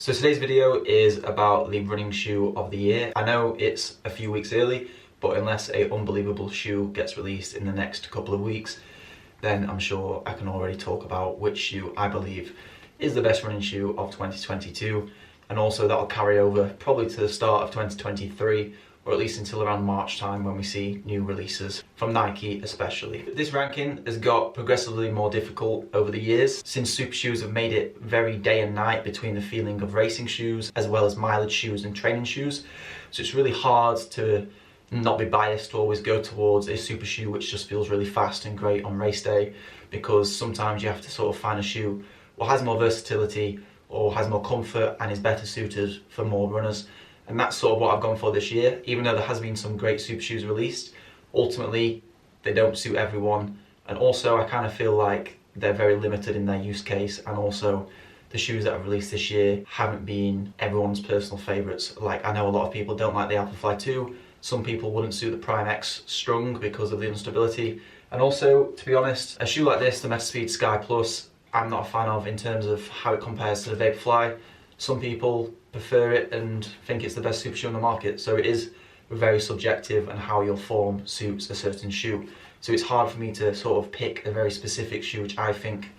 So today's video is about the running shoe of the year. I know it's a few weeks early, but unless an unbelievable shoe gets released in the next couple of weeks, then I'm sure I can already talk about which shoe I believe is the best running shoe of 2022. And also that'll carry over probably to the start of 2023, or at least until around March time when we see new releases from Nike especially. This ranking has got progressively more difficult over the years since super shoes have made it very day and night between the feeling of racing shoes as well as mileage shoes and training shoes. So it's really hard to not be biased to always go towards a super shoe which just feels really fast and great on race day, because sometimes you have to sort of find a shoe that has more versatility or has more comfort and is better suited for more runners. And that's sort of what I've gone for this year. Even though there has been some great super shoes released, ultimately they don't suit everyone. And also I kind of feel like they're very limited in their use case, and also the shoes that I've released this year haven't been everyone's personal favourites. Like, I know a lot of people don't like the Alphafly 2, some people wouldn't suit the Prime X Strung because of the instability. And also, to be honest, a shoe like this, the Metaspeed Sky Plus, I'm not a fan of in terms of how it compares to the Vaporfly. Some people prefer it and think it's the best super shoe on the market, so it is very subjective and how your form suits a certain shoe. So it's hard for me to sort of pick a very specific shoe which I think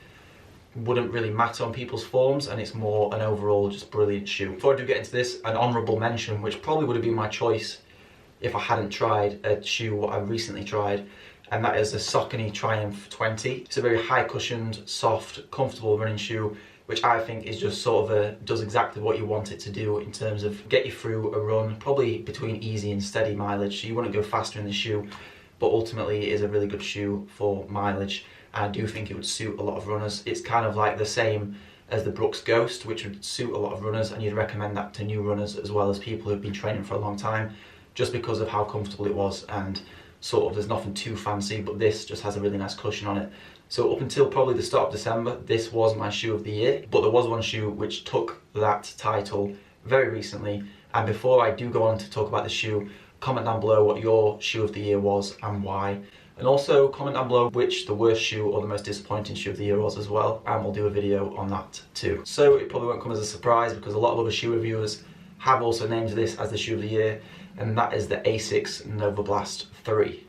wouldn't really matter on people's forms, and it's more an overall just brilliant shoe. Before I do get into this, an honourable mention, which probably would have been my choice if I hadn't tried a shoe what I recently tried, and that is the Saucony Triumph 20. It's a very high cushioned, soft, comfortable running shoe, which I think is just sort of does exactly what you want it to do in terms of get you through a run, probably between easy and steady mileage. So you wouldn't go faster in the shoe, but ultimately it is a really good shoe for mileage. And I do think it would suit a lot of runners. It's kind of like the same as the Brooks Ghost, which would suit a lot of runners, and you'd recommend that to new runners as well as people who've been training for a long time, just because of how comfortable it was, and sort of there's nothing too fancy, but this just has a really nice cushion on it. So up until probably the start of December, this was my shoe of the year, but there was one shoe which took that title very recently. And before I do go on to talk about the shoe, comment down below what your shoe of the year was and why. And also comment down below which the worst shoe or the most disappointing shoe of the year was as well, and we'll do a video on that too. So it probably won't come as a surprise because a lot of other shoe reviewers have also named this as the shoe of the year, and that is the Asics Novablast 3.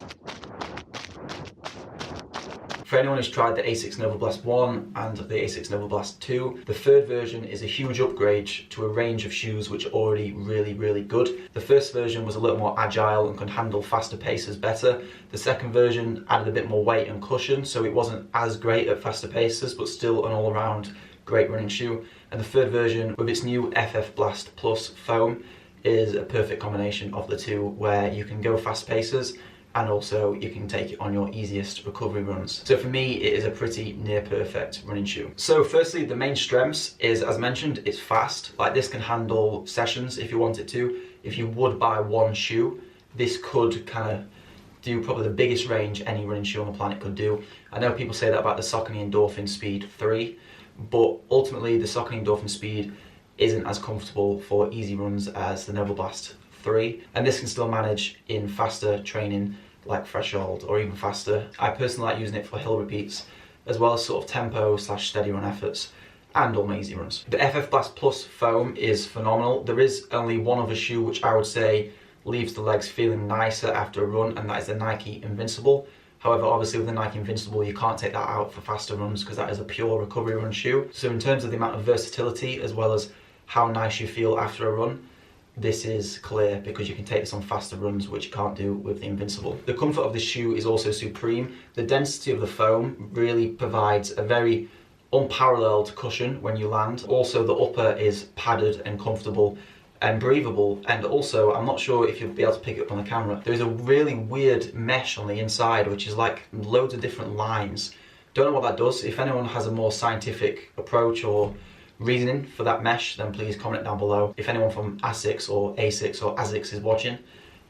For anyone who's tried the Asics Novablast 1 and the Asics Novablast 2, the third version is a huge upgrade to a range of shoes which are already really good. The first version was a little more agile and could handle faster paces better. The second version added a bit more weight and cushion, so it wasn't as great at faster paces, but still an all-around great running shoe. And the third version, with its new FF Blast Plus foam, is a perfect combination of the two, where you can go fast paces and also you can take it on your easiest recovery runs. So for me, it is a pretty near perfect running shoe. So firstly, the main strengths is, as mentioned, it's fast. Like, this can handle sessions if you want it to. If you would buy one shoe, this could kind of do probably the biggest range any running shoe on the planet could do. I know people say that about the Saucony Endorphin Speed 3, but ultimately the Saucony Endorphin Speed isn't as comfortable for easy runs as the Novablast 3, and this can still manage in faster training like threshold or even faster. I personally like using it for hill repeats as well as sort of tempo / steady run efforts and all my easy runs. The FF Blast Plus foam is phenomenal. There is only one other shoe which I would say leaves the legs feeling nicer after a run, and that is the Nike Invincible. However, obviously with the Nike Invincible you can't take that out for faster runs because that is a pure recovery run shoe. So in terms of the amount of versatility as well as how nice you feel after a run, this is clear because you can take this on faster runs, which you can't do with the Invincible. The comfort of this shoe is also supreme. The density of the foam really provides a very unparalleled cushion when you land. Also, the upper is padded and comfortable and breathable, and also, I'm not sure if you'll be able to pick it up on the camera, there's a really weird mesh on the inside which is like loads of different lines. Don't know what that does. If anyone has a more scientific approach or reasoning for that mesh, then please comment down below. If anyone from Asics or Asics is watching,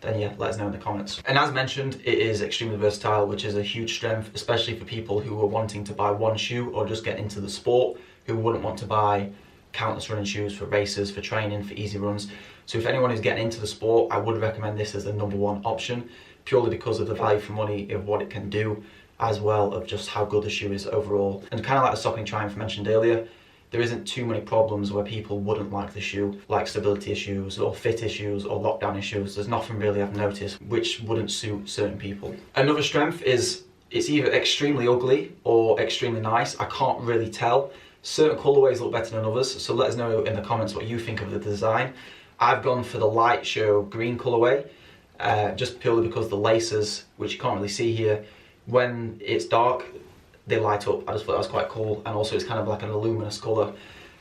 then yeah, let us know in the comments. And as mentioned, it is extremely versatile, which is a huge strength, especially for people who are wanting to buy one shoe or just get into the sport, who wouldn't want to buy countless running shoes for races, for training, for easy runs. So if anyone is getting into the sport, I would recommend this as the #1 option, purely because of the value for money of what it can do, as well of just how good the shoe is overall. And kind of like the Saucony Triumph mentioned earlier, there isn't too many problems where people wouldn't like the shoe, like stability issues or fit issues or lockdown issues. There's nothing really I've noticed which wouldn't suit certain people. Another strength is it's either extremely ugly or extremely nice. I can't really tell. Certain colourways look better than others, so let us know in the comments what you think of the design. I've gone for the light show green colourway, just purely because the laces, which you can't really see here, when it's dark, they light up. I just thought that was quite cool, and also it's kind of like an luminous colour.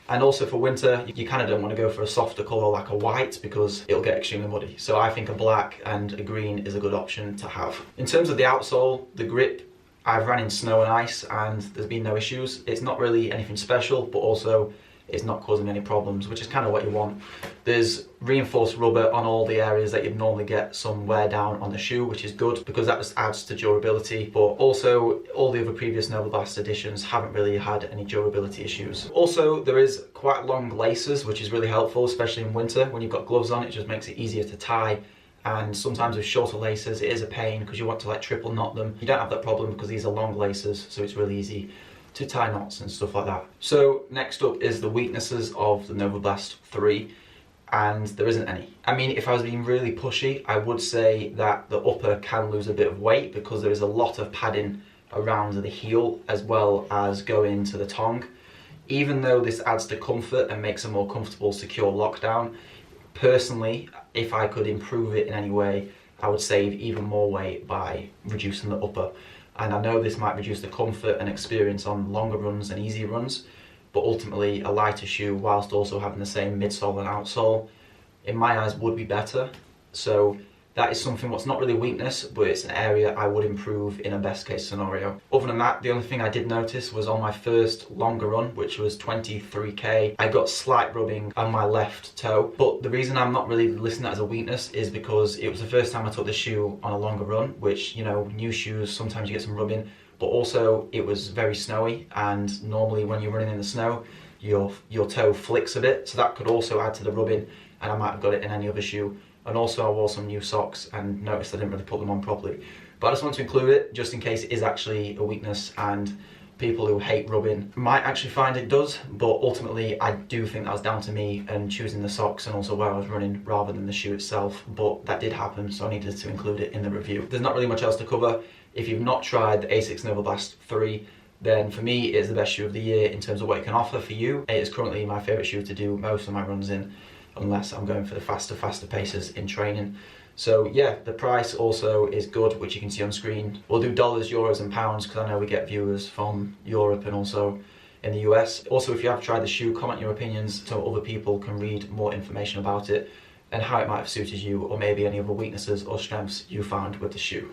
And also for winter, you kind of don't want to go for a softer colour like a white because it'll get extremely muddy. So I think a black and a green is a good option to have. In terms of the outsole, the grip, I've ran in snow and ice and there's been no issues. It's not really anything special, but also it's not causing any problems, which is kind of what you want. There's reinforced rubber on all the areas that you'd normally get some wear down on the shoe, which is good because that just adds to durability. But also all the other previous Novablast editions haven't really had any durability issues. Also, there is quite long laces, which is really helpful, especially in winter. When you've got gloves on, it just makes it easier to tie. And sometimes with shorter laces, it is a pain because you want to like triple knot them. You don't have that problem because these are long laces, so it's really easy to tie knots and stuff like that. So next up is the weaknesses of the Novablast 3, and there isn't any. I mean, if I was being really pushy, I would say that the upper can lose a bit of weight because there is a lot of padding around the heel as well as going to the tongue. Even though this adds to comfort and makes a more comfortable, secure lockdown, personally, if I could improve it in any way, I would save even more weight by reducing the upper. And I know this might reduce the comfort and experience on longer runs and easier runs, but ultimately a lighter shoe whilst also having the same midsole and outsole, in my eyes, would be better. So that is something what's not really a weakness, but it's an area I would improve in a best case scenario. Other than that, the only thing I did notice was on my first longer run, which was 23k, I got slight rubbing on my left toe. But the reason I'm not really listing that as a weakness is because it was the first time I took the shoe on a longer run, which, you know, new shoes, sometimes you get some rubbing, but also it was very snowy, and normally when you're running in the snow, your toe flicks a bit, so that could also add to the rubbing, and I might have got it in any other shoe. And also I wore some new socks and noticed I didn't really put them on properly. But I just want to include it just in case it is actually a weakness and people who hate rubbing might actually find it does, but ultimately I do think that was down to me and choosing the socks and also where I was running rather than the shoe itself, but that did happen, so I needed to include it in the review. There's not really much else to cover. If you've not tried the Asics Novablast 3, then for me it's the best shoe of the year in terms of what it can offer for you. It is currently my favourite shoe to do most of my runs in, unless I'm going for the faster paces in training. So yeah, the price also is good, which you can see on screen. We'll do dollars, euros and pounds because I know we get viewers from Europe and also in the US. Also, if you have tried the shoe, comment your opinions so other people can read more information about it and how it might have suited you, or maybe any other weaknesses or strengths you found with the shoe.